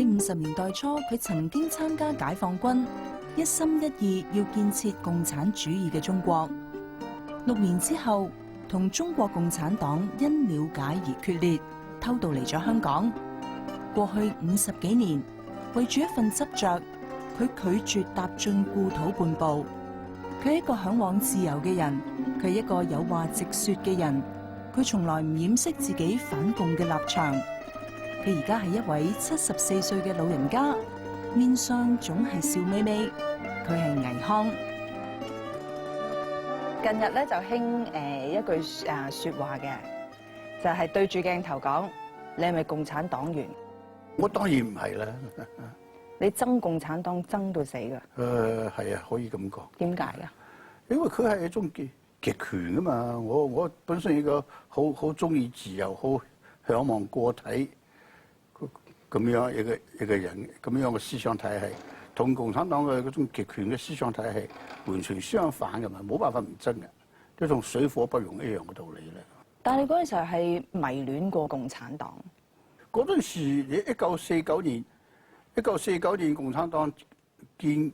喺50年代初，佢曾經參加解放軍，一心一意要建設共產主義嘅中國。6年之後，同中國共產黨因了解而決裂，偷渡嚟咗香港。過去50幾年，為住一份執着，佢拒絕踏進故土半步。佢係一個向往自由嘅人，佢係一個有話直說嘅人。佢從來唔掩飾自己反共嘅立場。佢而家係一位74歲嘅老人家，面上總係笑眯眯。佢係倪匡。近日咧就興一句説話嘅，就係對住鏡頭講：你係咪共產黨員？我當然唔係啦。你憎共產黨憎到死㗎？係啊，可以咁講。點解㗎？因為佢係一種極權啊嘛。我本身一個好中意自由、好嚮往個體咁樣一個人，咁樣嘅思想體系，同共產黨嘅嗰種極權嘅思想體系完全相反嘅嘛，冇辦法唔憎嘅，都同水火不容一樣嘅道理咧。但係你嗰陣時候係迷戀過共產黨。嗰陣時，你1949年共產黨建立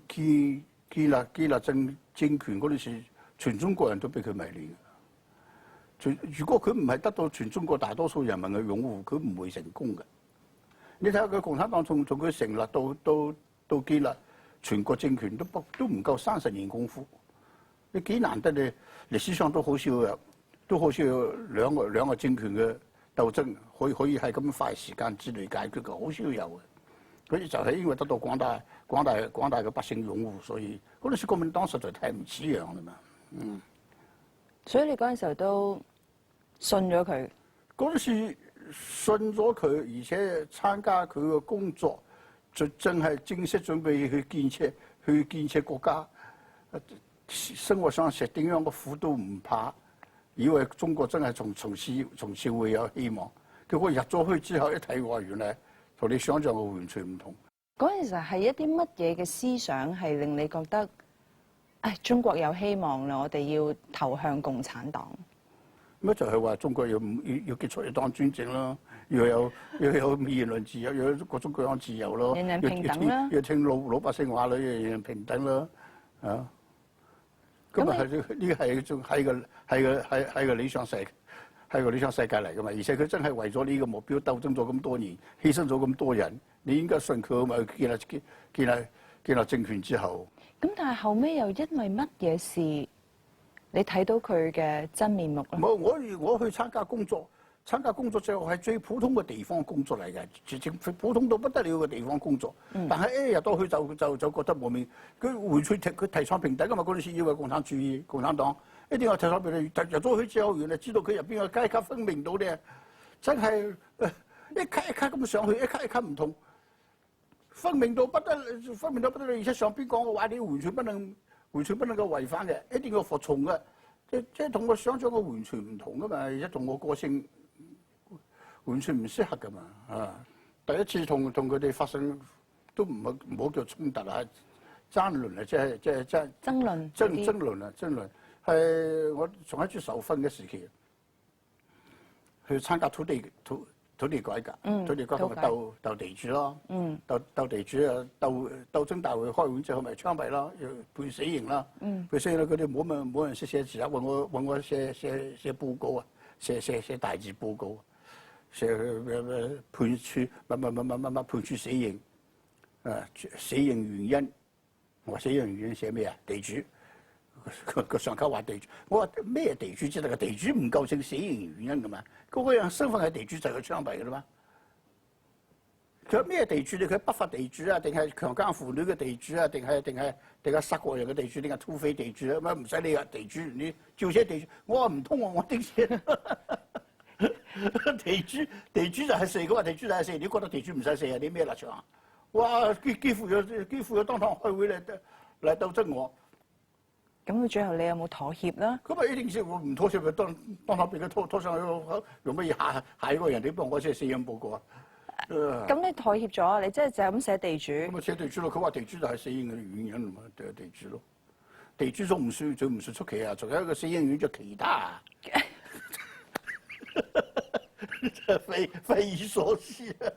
政權嗰陣時，全中國人都俾佢迷戀嘅。如果佢唔係得到全中國大多數人民嘅擁護，佢唔會成功嘅。你睇下佢共產黨從佢成立到建立全國政權都唔夠30年功夫。你幾難得你歷史上都好少有兩個政權嘅鬥爭可以係咁快時間之內解決嘅，好少有嘅。佢就係因為得到廣大嘅百姓擁護，所以嗰陣時國民黨實在太唔似樣啦嘛。所以你嗰陣時候都信咗佢。嗰陣時信咗佢，而且參加佢嘅工作，就真係正式準備去建設國家。生活上食點樣嘅苦都唔怕，以為中國真係從此會有希望。結果入咗去之後一睇，話原來同你想象嘅完全唔同。嗰陣時係一啲乜嘢嘅思想係令你覺得，中國有希望啦，我哋要投向共產黨？咁就係話中國要結束一黨專政咯，要有言論自由，要有各種各樣自由咯，人人平等啦，要聽老百姓話咯，人人平等咯，啊！咁啊係呢個係一種係個理想世界，係個理想世界嚟噶嘛，而且佢真係為咗呢個目標鬥爭咗咁多年，犧牲咗咁多人，你應該信佢咪建立政權之後。咁但係後尾又因為乜嘢事，你睇到佢嘅真面目咧？冇，我去參加工作就係最普通嘅地方工作嚟嘅，普通到不得了嘅地方工作。但係一入到去就覺得莫名，佢提倡平等㗎嘛，嗰陣時以為共產主義、共產黨一定要提倡平等。入咗去之後，原來知道佢入邊嘅階級分明到咧，真係一級一級咁上去，一級一級唔同，分明到不得了，而且上邊講嘅話你完全不能夠違反嘅，一定要服從嘅。即係同我想象嘅完全唔同噶嘛，而且同我個性完全唔適合噶嘛啊！第一次同佢哋發生都唔好叫衝突啊，爭論啊，即係爭論係我仲喺住受訓嘅時期，去參加土地改革，土地改革咪鬥地主咯，鬥地主啊，鬥爭大會開會之後咪槍斃咯，判死刑啦，判死刑啦，佢哋冇人識寫字啊，揾我寫報告啊，寫大字報告，寫判處判處死刑，死刑原因，我話死刑原因寫咩啊？地主。個上級話地主，我話咩地主知道？個地主唔構成死刑原因噶嘛？嗰個人身份係地主就係佢槍斃噶啦嘛？佢咩地主咧？佢係不法地主啊，定係強姦婦女嘅地主啊？定係殺國人嘅地主？定係土匪地主啊？乜唔使理啊？地主你照寫地主，我話唔通我點寫？地主就係死，佢話地主就係死，你覺得地主唔使死啊？你咩立場啊？哇！幾乎有當堂開會嚟鬥爭我。咁最後你有冇妥協啦？咁啊一定先，我唔妥協咪當堂俾佢拖上去，用乜嘢下一個人哋幫我寫死刑報告啊？咁你妥協咗啊？你即係就咁寫地主？咁啊寫地主咯，佢話地主就係死刑嘅原因嘛，就係地主咯。地主仲唔算出奇啊？仲有一個死刑原因叫其他，真係匪夷所思啊！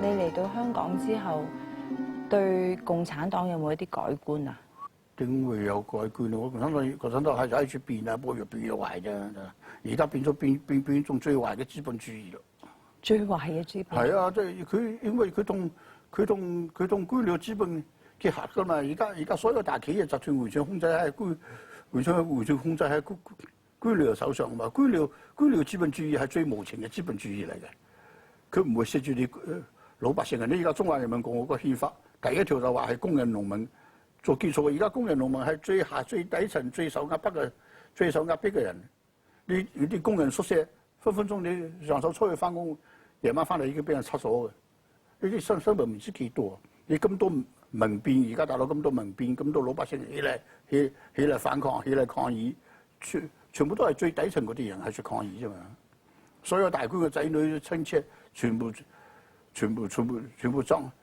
你嚟到香港之後，對共產黨有冇一啲改觀啊？點會有改觀啊？共產黨係就喺處變啊，不過越變越壞啫。而家變咗變種最壞嘅資本主義咯。最壞嘅資本係啊，即係佢，因為佢同官僚資本結合噶嘛。而家所有大企業集團完全控制喺完全控制喺官僚手上嘛。官僚資本主義係最無情嘅資本主義嚟嘅。佢唔會蝕住你老百姓嘅。你而家中華人民共和國憲法第一條就話係工人農民做基礎。而家工人農民係最下最底層最受壓迫嘅人。你啲工人宿舍分分鐘你上晝出去翻工，夜晚翻嚟已經俾人拆咗嘅。呢啲新聞唔知幾多。你咁多民變，而家大陸咁多民變，咁多老百姓起嚟反抗，起嚟抗議，全部都係最底層嗰啲人係出抗議啫嘛。所有大官嘅仔女親戚全部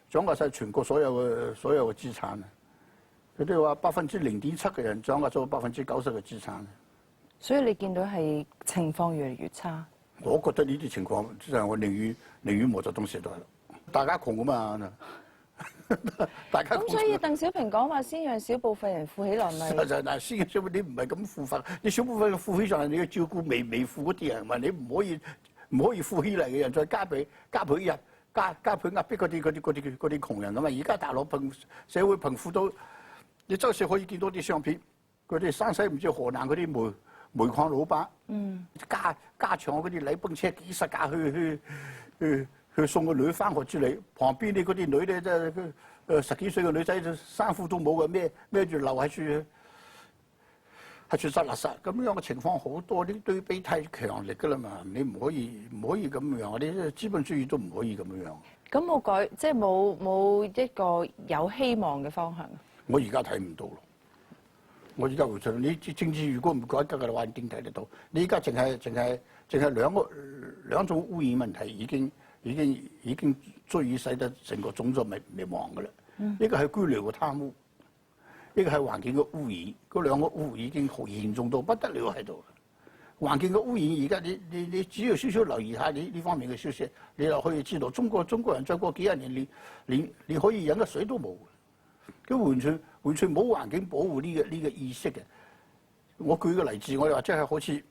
掌握晒全國所有嘅資產啊！佢哋話0.7%嘅人掌握咗90%嘅資產。所以你見到係情況越嚟越差。我覺得呢啲情況，即係我寧願毛澤東時代啦。大家窮啊嘛，大家窮。咁所以鄧小平講話先讓少部分人富起來咪？嗱，先嘅小部分你唔係咁富法，你小部分富起上嚟，你要照顧未富嗰啲人，嘛你唔可以富起嚟嘅人再加倍壓迫嗰啲窮人啊嘛。而家大陸社會貧富到，你周時可以見到啲相片，嗰啲山西唔知河南嗰啲煤礦老闆，加長嗰啲禮賓車幾十架去送個女翻學之類，旁邊啲嗰啲女咧，即係10幾歲嘅女仔，衫褲都冇嘅，孭住流喺處執垃圾，咁樣嘅情況好多，啲對比太強烈㗎啦嘛，你唔可以咁樣，我哋資本主義都唔可以咁樣。咁冇一個有希望嘅方向。我而家睇唔到咯。我而家回想，你政治如果唔改革嘅話，你點睇得到？你而家淨係兩種污染問題已經足以使得成個種族滅亡嘅啦。一個係官僚嘅貪污，一個係環境嘅污染。嗰兩個污染已經好嚴重到不得了喺度。環境嘅污染而家你只要少少留意下呢方面嘅消息，你就可以知道中國人再過幾十年，連可以飲嘅水都冇。佢完全冇環境保護呢個意識嘅。我舉個例子，我哋話即係好似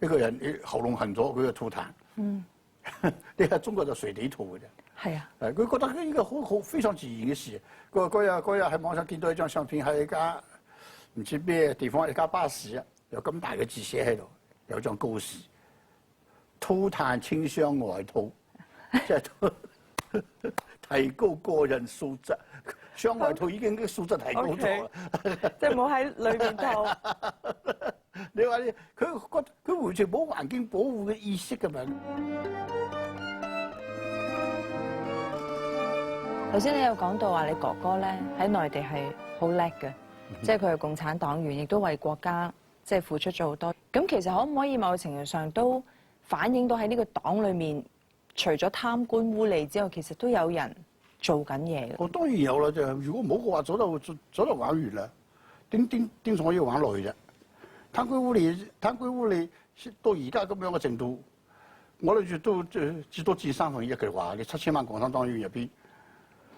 一個人喉嚨痕咗，佢就吐痰。你喺中國就隨地吐嘅啫。係啊。佢覺得呢個好非常自然嘅事。嗰日喺網上見到一張相片，係一家唔知咩地方一架巴士啊，有咁大嘅字寫喺度，有張告示：吐痰請向外吐，即係提高個人素質。向外吐已經啲素質提高咗啦，即係冇喺裏面吐。你話佢完全冇環境保護嘅意識㗎嘛？頭先你有講到話你哥哥咧喺內地係好叻嘅，即係佢係共產黨員，亦都為國家即係付出咗好多。咁其實可唔可以某程度上都反映到喺呢個黨裏面，除咗貪官污吏之外，其實都有人做緊嘢嘅？我當然有啦，就如果冇嘅話，早就玩完啦。點仲可以玩落去啫？貪官污吏到而家咁樣嘅程度，我哋都至多佔1/3嘅話，你7000萬共產黨員入邊，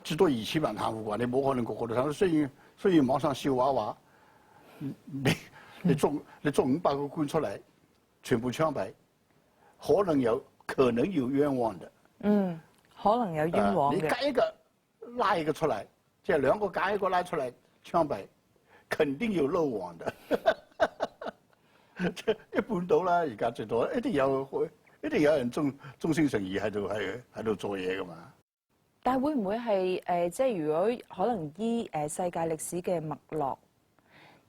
至多2000萬貪污嘅話，你冇可能個個都貪。雖然網上笑話話，你捉500個官出嚟，全部槍斃，可能有冤枉嘅。可能有冤枉嘅。你揀一個拉一個出嚟，即係兩個揀一個拉出嚟槍斃，肯定要漏網嘅。一半到啦，而家最多一定有人忠心誠意喺度做嘢噶嘛。但係會唔會係即係如果可能依世界歷史嘅脈絡，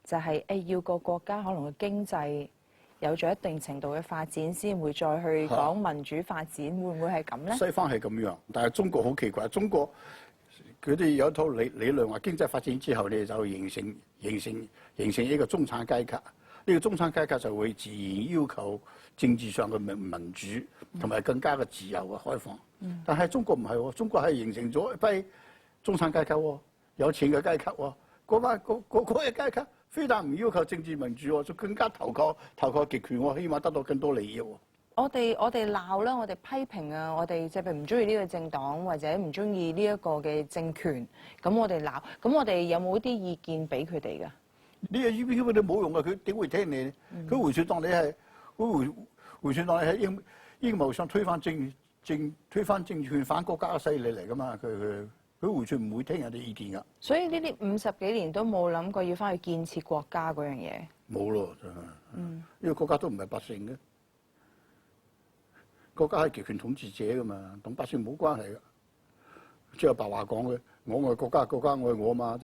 就係要個國家可能個經濟有咗一定程度嘅發展，先會再去講民主發展，會唔會係咁咧？西方係咁樣，但係中國好奇怪，中國佢哋有一套理論話，經濟發展之後咧就形成一個中產階級。呢個中產階級就會自然要求政治上嘅民主，同埋更加嘅自由嘅開放。但係中國唔係喎，中國係形成咗一批中產階級喎，有錢嘅階級喎。嗰個階級非但唔要求政治民主喎，就更加投靠極權喎，希望得到更多利益喎。我哋鬧啦，我哋批評啊，我哋即係唔中意呢個政黨或者唔中意呢一個嘅政權，咁我哋鬧，咁我哋有冇啲意見俾佢哋㗎？呢個意見佢哋冇用啊！佢點會聽你？佢回旋當你係，佢回旋當你係陰謀想推翻政權反國家嘅勢力嚟㗎嘛？佢回旋唔會聽人哋意見㗎。所以呢啲50幾年都冇諗過要翻去建設國家嗰樣嘢。冇咯，真係。呢個國家都唔係百姓嘅，國家係極權統治者㗎嘛，同百姓冇關係㗎。即係白話講嘅，我愛國家，國家愛我嘛。